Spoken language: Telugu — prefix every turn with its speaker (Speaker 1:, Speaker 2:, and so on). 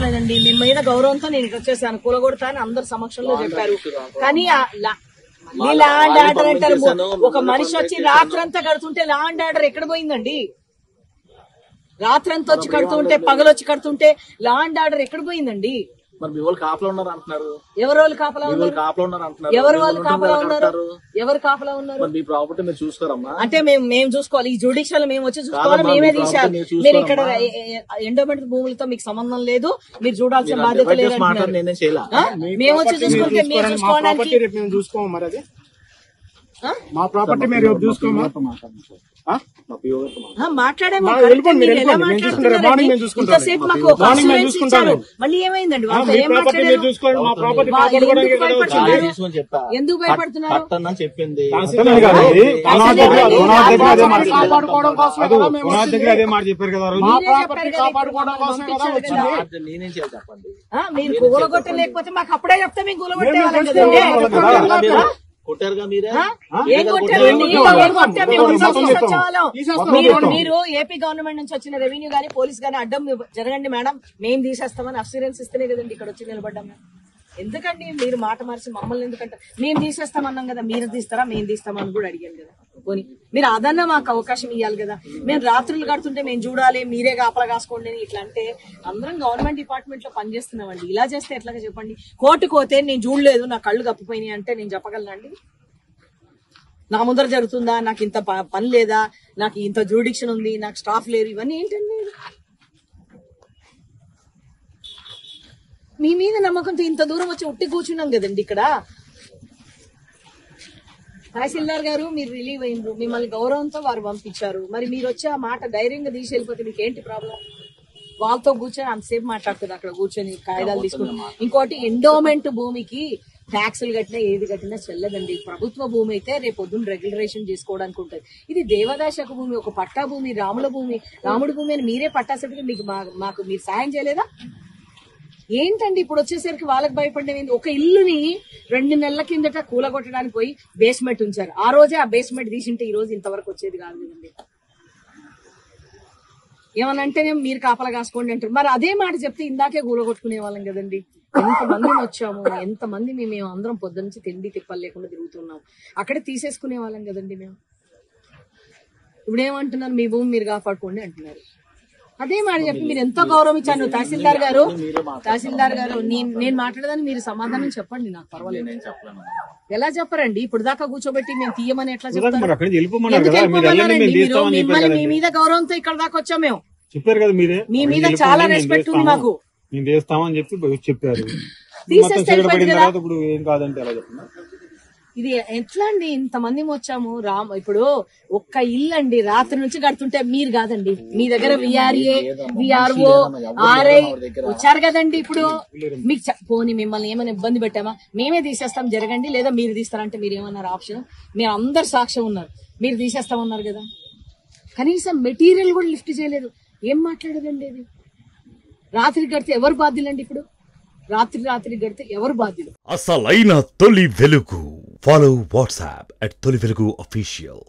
Speaker 1: కూలగొట్టలేదండి, మీ మీద గౌరవంతో నేను ఇక్కడ వచ్చేసాను. కూలగొడతా అని అందరు సమక్షంలో చెప్పారు. కానీ లా అండ్ ఆర్డర్ అంటారు. ఒక మనిషి వచ్చి రాత్రంతా కడుతుంటే లా అండ్ ఆర్డర్ ఎక్కడ పోయిందండి? రాత్రంతా వచ్చి కడుతుంటే, పగలొచ్చి కడుతుంటే లా అండ్ ఆర్డర్ ఎక్కడ పోయిందండి?
Speaker 2: మరి మీ వాళ్ళు కాపలా ఉన్నారు అంటున్నారు.
Speaker 1: ఎవరు వాళ్ళు కాపలా ఉన్నారు? ఎవరు వాళ్ళు కాపలా ఉన్నారు? ఎవరు కాపలా ఉన్నారు?
Speaker 2: మీ ప్రాపర్టీ మీరు చూసుకోరమ్మా.
Speaker 1: అంటే మేము చూసుకోవాలి, ఈ జ్యుడిషియల్ మేము వచ్చి చూసుకోవాలి, మేమే తీసేయాలి. మీరు ఇక్కడ ఎండోమెంట్ భూములతో మీకు సంబంధం లేదు, మీరు చూడాల్సిన బాధ్యత లేదు. మేము వచ్చి చూసుకుంటే మీరు చూసుకోవడానికి
Speaker 3: చూసుకోము. మరి అది మా ప్రాపర్టీ మీరు చూసుకోమా?
Speaker 1: మాట్లాడేమో మళ్ళీ ఏమైందండి? ఎందుకు భయపడుతున్నారు?
Speaker 2: చెప్పింది నేనేం చేయాలి చెప్పండి.
Speaker 1: మీరు కూలగొట్టలేకపోతే మాకు అప్పుడే చెప్తే మేము కూలగొట్టేవాళ్ళం కదండి.
Speaker 2: కొట్టారుగా మీరే.
Speaker 1: మీరు ఏపీ గవర్నమెంట్ నుంచి వచ్చిన రెవెన్యూ గానీ పోలీస్ గానీ అడ్డం జరగండి మేడం, మేము తీసేస్తామని అస్యూరెన్స్ ఇస్తేనే కదండి ఇక్కడ వచ్చి నిలబడ్డాం. ఎందుకండి మీరు మాట మార్చి మమ్మల్ని ఎందుకంటే మేము తీసేస్తామన్నాం కదా, మీరు తీస్తారా? మేము తీస్తామని కూడా అడిగాను కదా. పోనీ మీరు అదన్నా మాకు అవకాశం ఇవ్వాలి కదా. మేము రాత్రులు కడుతుంటే మేము చూడాలి, మీరే కాపలా కాసుకోండి అని ఇట్లా అంటే అందరం గవర్నమెంట్ డిపార్ట్మెంట్ లో పనిచేస్తున్నామండి. ఇలా చేస్తే ఎట్లాగా చెప్పండి? కోర్టుకు పోతే నేను చూడలేదు, నా కళ్ళు కప్పిపోయినాయి అంటే నేను చెప్పగలనండి? నా ముందర జరుగుతుందా? నాకు ఇంత పని లేదా? నాకు ఇంత జ్యూడిక్షన్ ఉంది, నాకు స్టాఫ్ లేరు, ఇవన్నీ ఏంటండి? మీ మీద నమ్మకంతో ఇంత దూరం వచ్చి ఉట్టి కూర్చున్నాం కదండి ఇక్కడ. తహసీల్దార్ గారు మీరు రిలీవ్ అయ్యిండ్రు, మిమ్మల్ని గౌరవంతో వారు పంపించారు. మరి మీరు వచ్చి ఆ మాట ధైర్యంగా తీసి వెళ్ళిపోతే మీకు ఏంటి ప్రాబ్లం? వాళ్ళతో కూర్చొని అంతసేపు మాట్లాడుతుంది అక్కడ కూర్చొని కాగితాలు తీసుకుంటాం. ఇంకోటి ఎండోమెంట్ భూమికి ట్యాక్సులు కట్టినా ఏది కట్టినా చెల్లదండి. ప్రభుత్వ భూమి అయితే రేపు పొద్దున్న రెగ్యులరేషన్ చేసుకోవడానికి ఉంటుంది. ఇది దేవదాశక భూమి, ఒక పట్టా భూమి, రాముడి భూమి అని మీరే పట్టాసరికి మీకు మాకు మీరు సాయం చేయలేదా? ఏంటండి ఇప్పుడు వచ్చేసరికి వాళ్ళకి భయపడేది? ఒక ఇల్లుని 2 నెలల కిందట కూలగొట్టడానికి పోయి బేస్మెంట్ ఉంచారు. ఆ రోజే ఆ బేస్మెంట్ తీసింటే ఈ రోజు ఇంతవరకు వచ్చేది కాదు కదండి. ఏమనంటేనే మీరు కాపలా కాసుకోండి అంటారు. మరి అదే మాట చెప్తే ఇందాకే కూలగొట్టుకునే వాళ్ళం కదండి. ఎంతమందిని వచ్చాము, ఎంతమంది మేము అందరం పొద్దునుంచి తిండి తిప్పలు లేకుండా తిరుగుతున్నాం. అక్కడే తీసేసుకునే వాళ్ళం కదండి మేము. ఇప్పుడు ఏమంటున్నారు? మీ భూమి మీరు కాపాడుకోండి అంటున్నారు. అదే మాట చెప్పి మీరు ఎంతో గౌరవం ఇచ్చాను. తహసీల్దార్ గారు నేను మాట్లాడదాన్ని మీరు సమాధానం చెప్పండి, నాకు పర్వాలేదు. ఎలా చెప్పరండి? ఇప్పుడు దాకా కూర్చోబెట్టి మేము తీయమని ఎట్లా చెప్తారు? మిమ్మల్ని మీ మీద గౌరవంతో ఇక్కడ దాకా వచ్చాం మేము.
Speaker 3: చెప్పారు కదా మీరే,
Speaker 1: మీ మీద చాలా రెస్పెక్ట్ ఉంది మాకు.
Speaker 3: మేము చేస్తామని చెప్పి చెప్పారు.
Speaker 1: తీసేస్తే
Speaker 3: ఇప్పుడు ఏం కాదంటే ఎలా చెప్పండి?
Speaker 1: ఇది ఎట్లా అండి? ఇంతమంది వచ్చాము. ఇప్పుడు ఒక్క ఇల్లు అండి రాత్రి నుంచి కడుతుంటే మీరు కాదండి, మీ దగ్గర విఆర్ఏ, విఆర్ఓ, ఆర్ఐ వచ్చారు కదండి. ఇప్పుడు మీకు పోనీ మిమ్మల్ని ఏమైనా ఇబ్బంది పెట్టామా? మేమే తీసేస్తాం జరగండి, లేదా మీరు తీస్తారంటే మీరు ఏమన్నారు ఆప్షన్? మీరు అందరు సాక్ష్యం ఉన్నారు, మీరు తీసేస్తామన్నారు కదా. కనీసం మెటీరియల్ కూడా లిఫ్ట్ చేయలేదు. ఏం మాట్లాడదండి అది? రాత్రి కడితే ఎవరు బాధ్యులండి? ఇప్పుడు రాత్రి గడితే ఎవరు బాధ్యులు?
Speaker 4: అసలైన తొలి వెలుగు. Follow WhatsApp at Toli Velugu Official.